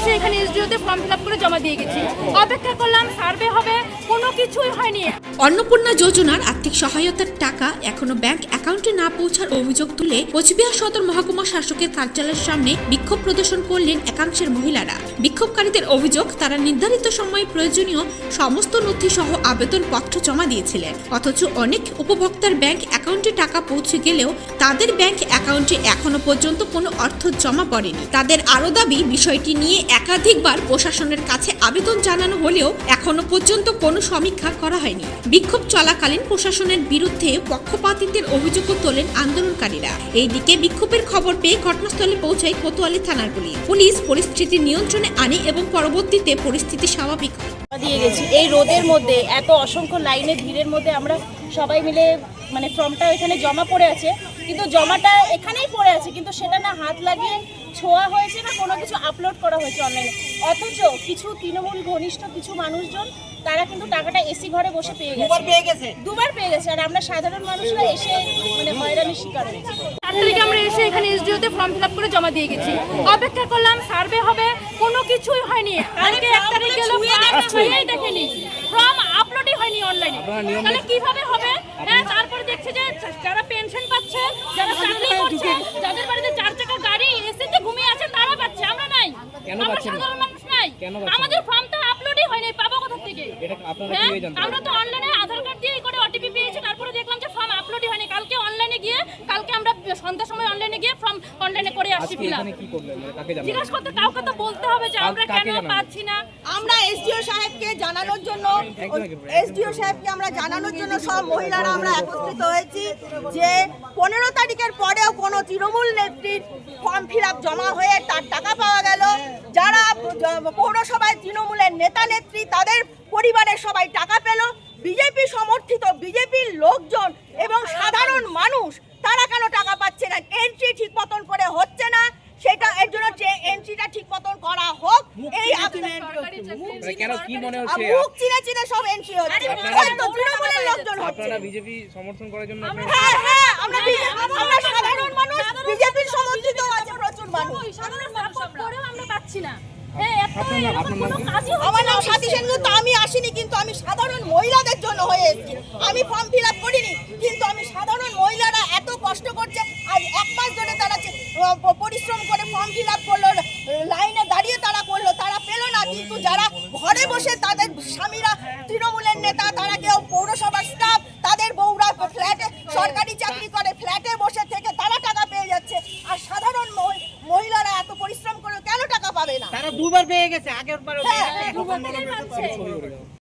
এসে এখানে এসডিওতে form fill up করে জমা দিয়ে গেছি। অপেক্ষা করলাম সার্ভে হবে, কোনো কিছুই হয়নি। অন্নপূর্ণা যোজনার আর্থিক সহায়তার টাকা এখনো ব্যাংক অ্যাকাউন্টে না পৌঁছার অভিযোগ তুলে কোচবিহার সদর মহকুমা শাসকের কার্যালয়ের সামনে বিক্ষোভ প্রদর্শন করলেন একাংশের মহিলারা। বিক্ষোভকারীদের অভিযোগ, তারা নির্ধারিত সময়ে প্রয়োজনীয় সমস্ত নথি সহ আবেদনপত্র জমা দিয়েছিলেন, অথচ অনেক উপভোক্তার ব্যাংক অ্যাকাউন্টে টাকা পৌঁছে গেলেও তাদের ব্যাংক অ্যাকাউন্টে এখনো পর্যন্ত কোনো অর্থ জমা পড়েনি। তাদের আরও দাবি, বিষয়টি নিয়ে একাধিকবার প্রশাসনের কাছে আবেদন জানানো হলেও এখনো পর্যন্ত কোনো সমীক্ষা করা হয়নি। বিক্ষোভ চলাকালীন প্রশাসনের বিরুদ্ধে পক্ষপাতিত্বের অভিযোগও তোলেন আন্দোলনকারীরা। এইদিকে বিক্ষোভের খবর পেয়ে ঘটনাস্থলে পৌঁছায় কোতোয়ালি থানার পুলিশ পরিস্থিতি নিয়ন্ত্রণে আনে এবং পরবর্তীতে পরিস্থিতি স্বাভাবিক দিয়ে গেছি। এই রোদের মধ্যে এত অসংখ্য লাইনে ভিড়ের মধ্যে আমরা সবাই মিলে ফর্মটা এখানে জমা পড়ে আছে, কিন্তু জমাটা এখানেই পড়ে আছে, কিন্তু সেটা না হাত লাগিয়ে ছোঁয়া হয়েছে না কোনো কিছু আপলোড করা হয়েছে অনলাইনে। অথচ কিছু তৃণমূল ঘনিষ্ঠ কিছু মানুষজন তারা কিন্তু টাকাটা এসি ঘরে বসে দুবার পেয়ে গেছে, আর আমরা সাধারণ মানুষরা এসে হয়রানির শিকার হয়েছি। 4 তারিখে আমরা এসে এখানে এসডিওতে ফর্ম ফিল আপ করে জমা দিয়ে গেছি। অপেক্ষা করলাম সার্ভে হবে, কোনো কিছুই হয়নি। কালকে 1 তারিখ গেল, ছুঁয়েই দেখেনি, ফর্ম আপলোডই হয়নি অনলাইনে। তাহলে কিভাবে হবে? হ্যাঁ, তারপরে দেখছে যে যারা পেনশন পাচ্ছে, যারা চাকরি করছে, যাদের বাড়িতে 4 চাকা গাড়ি এসিতে ঘুমিয়ে আছে, তারা পাচ্ছে, আমরা নাই। আমরা সাধারণ মানুষ নাই, আমাদের ফর্মটা আপলোডই হয়নি, পাবো কোথা থেকে? আমরা তো অনলাইনে আধার কার্ড দিয়ে করে ওটিপি পেয়েছি, তারপরে দেখলাম যে ফর্ম আপলোডই হয়নি। কালকে আমরা সন্ধ্যার সময় অনলাইনে গিয়ে ফর্ম অনলাইনে করে আসছি। জিজ্ঞাসা করতে কাউকে তো বলতে হবে যে আমরা কেন পাচ্ছি না। আমরা এসডিও সাহেবকে জানানোর জন্য সব মহিলারা আমরা একত্রিত হয়েছি যে 15 তারিখের পরেও কোনো তৃণমূল নেত্রীর ফর্ম ফিল আপ জমা হয়ে তার টাকা পাওয়া গেল। যারা পৌরসভায় তৃণমূলের নেতা নেত্রী তাদের পরিবারের সবাই টাকা পেল। বিজেপি সমর্থিত বিজেপির লোকজন এবং সাধারণ মানুষ তারা কেন টাকা পাচ্ছে না? এন্ট্রি ঠিক মতন করে হচ্ছে না, সেটা এর জন্য যে এন্ট্রিটা ঠিক মতন করা হোক। এই মুখ চিনে সব এন্ট্রি হচ্ছে, তৃণমূলের লোকজন হচ্ছে। বিজেপি সমর্থন করার জন্য হ্যাঁ, আমরা সাধারণ মানুষ, বিজেপির সমর্থিত আছে প্রচুর মানুষ। আমরা পাচ্ছি না। আমার নাম সাথী সেনগুপ্ত। আমি আসিনি, কিন্তু আমি সাধারণ মহিলাদের জন্য হয়ে এসেছি। আমি ফর্ম ফিল আপ করিনি, কিন্তু আমি সাধারণ মহিলারা এত কষ্ট করছে। আজ 1 মাস ধরে তারা পরিশ্রম করে ফর্ম ফিল আপ করলো, লাইনে দাঁড়িয়ে তারা করলো, তারা পেলো না। কিন্তু যারা ঘরে বসে তাদের স্বামীরা তৃণমূলের নেতা, তারা কেউ পৌরসভার স্টাফ, তাদের বউরা ফ্ল্যাটে সরকারি চাকরি করে, ফ্ল্যাটে বসে থেকে তারা টাকা পেয়ে যাচ্ছে। আর সাধারণ মহিলারা এত পরিশ্রম করে কেন টাকা পাবে না? তারা দুবার পেয়ে গেছে, আগের বার হ্যাঁ,